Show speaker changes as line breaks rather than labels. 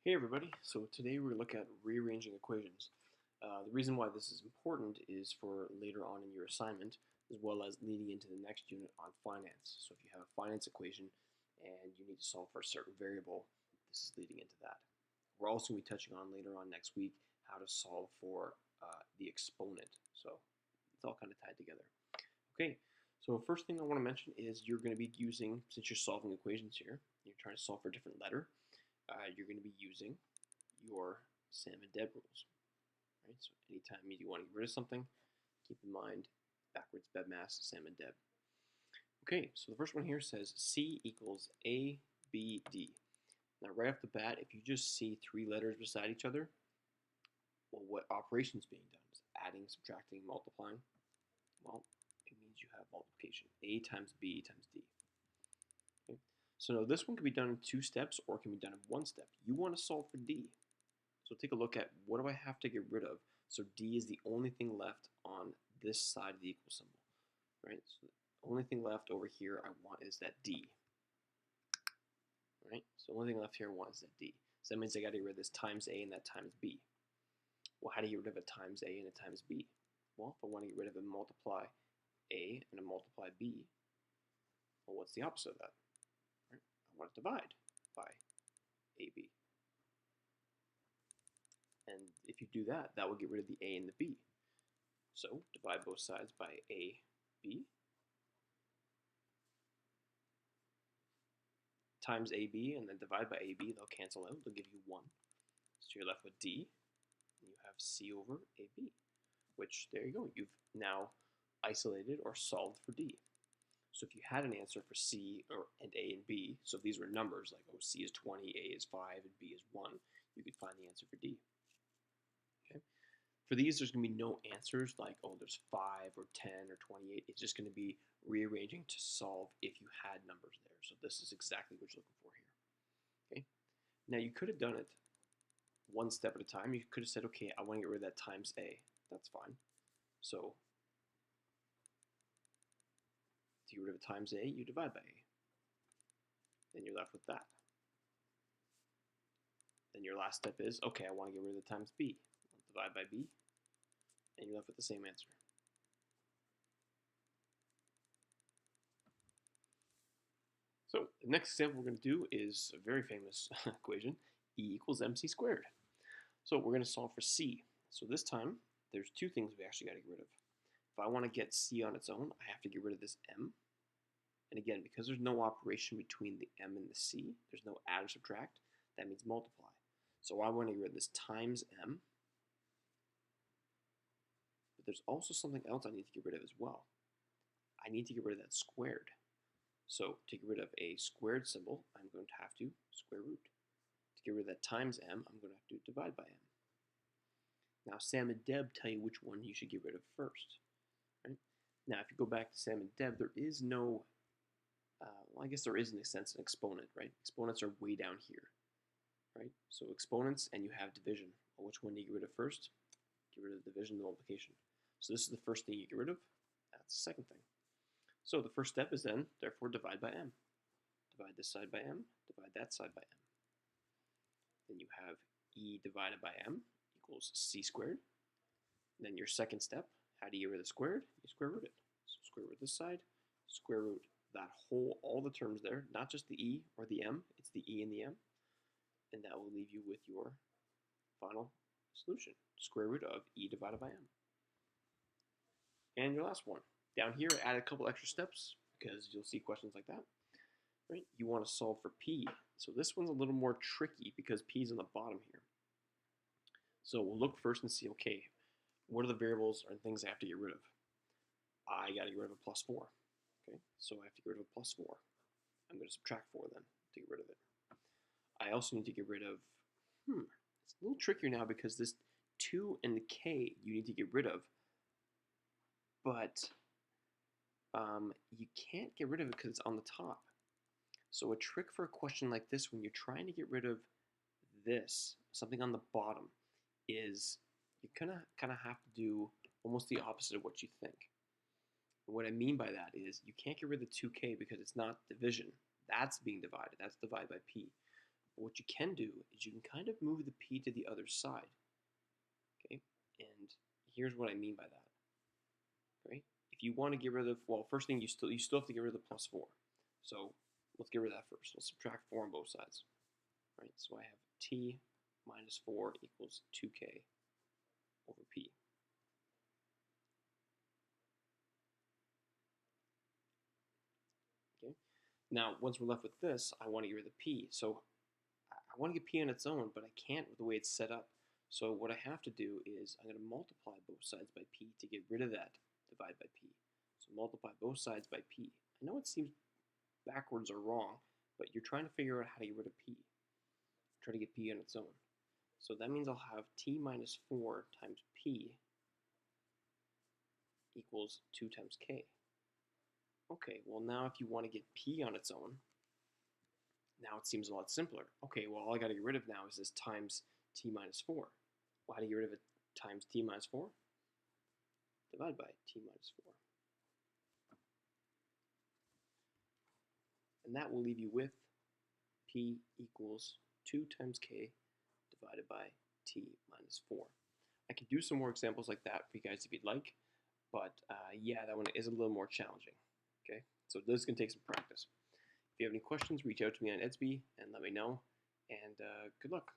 Hey everybody, so today we're going to look at rearranging equations. The reason why this is important is for later on in your assignment, as well as leading into the next unit on finance. So if you have a finance equation and you need to solve for a certain variable, this is leading into that. We're also going to be touching on later on next week how to solve for the exponent. So it's all kind of tied together. Okay, so first thing I want to mention is you're going to be using, since you're solving equations here, you're trying to solve for a different letter, you're going to be using your Sam and Deb rules. Right? So anytime you want to get rid of something, keep in mind backwards BEDMAS, Sam and Deb. Okay, so the first one here says C equals A, B, D. Now right off the bat, if you just see three letters beside each other, well, what operation is being done? Is adding, subtracting, multiplying? Well, it means you have multiplication. A times B times D. Okay? So now this one can be done in 2 steps or it can be done in 1 step. You want to solve for D. So take a look at what do I have to get rid of. So D is the only thing left on this side of the equal symbol. Right? So the only thing left over here I want is that D. Right? So the only thing left here I want is that D. So that means I got to get rid of this times A and that times B. Well, how do you get rid of a times A and a times B? Well, if I want to get rid of a multiply A and a multiply B, well, what's the opposite of that? Right? I want to divide by AB. And if you do that, that will get rid of the A and the B. So divide both sides by AB times AB, and then divide by AB. They'll cancel out. They'll give you 1. So you're left with D, and you have C over AB, which, there you go. You've now isolated or solved for D. So if you had an answer for C and A and B, so if these were numbers, like, oh, C is 20, A is 5, and B is 1, you could find the answer for D. Okay. For these, there's going to be no answers like, oh, there's 5 or 10 or 28. It's just going to be rearranging to solve if you had numbers there. So this is exactly what you're looking for here. Okay. Now, you could have done it 1 step at a time. You could have said, okay, I want to get rid of that times A. That's fine. So to get rid of a times A, you divide by A. Then you're left with that. Then your last step is, okay, I want to get rid of the times B. Divide by B, and you're left with the same answer. So the next example we're going to do is a very famous equation, E equals MC squared. So we're going to solve for C. So this time, there's 2 things we actually got to get rid of. If I want to get C on its own, I have to get rid of this M. And again, because there's no operation between the M and the C, there's no add or subtract, that means multiply. So I want to get rid of this times M. But there's also something else I need to get rid of as well. I need to get rid of that squared. So to get rid of a squared symbol, I'm going to have to square root. To get rid of that times M, I'm going to have to divide by M. Now Sam and Deb tell you which one you should get rid of first. Right? Now if you go back to Sam and Deb, there is no, well, I guess there is in a sense an exponent, right? Exponents are way down here, right? So exponents and you have division. Well, which one do you get rid of first? Get rid of the division and the multiplication. So this is the first thing you get rid of. That's the second thing. So the first step is then, therefore, divide by M. Divide this side by M. Divide that side by M. Then you have E divided by M equals C squared. And then your second step, how do you get rid of the squared? You square root it. So square root this side, square root that whole, all the terms there, not just the E or the M, it's the E and the M. And that will leave you with your final solution, square root of E divided by M. And your last one. Down here, add a couple extra steps because you'll see questions like that. Right? You want to solve for P. So this one's a little more tricky because P is on the bottom here. So we'll look first and see, okay, what are the variables or things I have to get rid of? I got to get rid of a plus 4. Okay, so I have to get rid of a plus 4. I'm going to subtract 4 then to get rid of it. I also need to get rid of, it's a little trickier now because this 2 and the K you need to get rid of, but you can't get rid of it because it's on the top. So a trick for a question like this, when you're trying to get rid of this, something on the bottom, is you kind of have to do almost the opposite of what you think. And what I mean by that is you can't get rid of the 2K because it's not division. That's being divided. That's divided by P. But what you can do is you can kind of move the p to the other side. Okay, and here's what I mean by that. Right? If you want to get rid of, well, first thing you still have to get rid of the plus 4. So let's get rid of that first. Let's subtract 4 on both sides. Right? So I have t minus 4 equals 2k over p. Okay. Now, once we're left with this, I want to get rid of p. So I want to get p on its own, but I can't with the way it's set up. So what I have to do is I'm going to multiply both sides by p to get rid of that divide by p. So multiply both sides by p. I know it seems backwards or wrong, but you're trying to figure out how to get rid of p. Try to get p on its own. So that means I'll have t minus 4 times p equals 2 times k. Okay, well now if you want to get p on its own, now it seems a lot simpler. Okay, well all I got to get rid of now is this times t minus 4. Well, how do you get rid of it times t minus 4? Divide by t minus 4. And that will leave you with p equals 2 times k divided by t minus 4. I can do some more examples like that for you guys if you'd like, but yeah, that one is a little more challenging. Okay, so this is going to take some practice. If you have any questions, reach out to me on Edsby and let me know, and good luck.